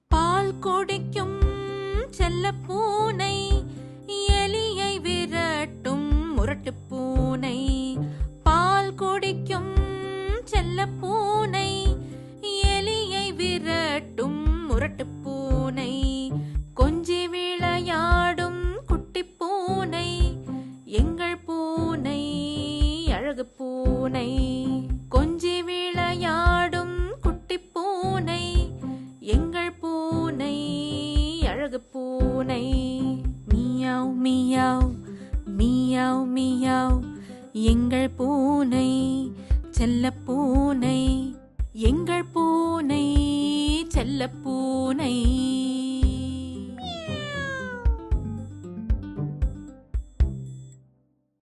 பால் குடிக்கும் செல்லப் பூனை எலியை விரட்டும் முரட்டுப் பூனை. பால் குடிக்கும் செல்லப் பூனை எலியை விரட்டும் முரட்டுப் பூனை. கொஞ்சி விளையாடும் குட்டிப் பூனை எங்கள் பூனை அழகு பூனை. கொஞ்சி விளையாடும் குட்டிப் பூனை எங்கள் பூனை அழகு பூனை. மியாவ் மியாவ் மியாவ் மியாவ் எங்கள் பூனை செல்லப் பூனை. எங்கள் பூனை செல்லப் பூனை.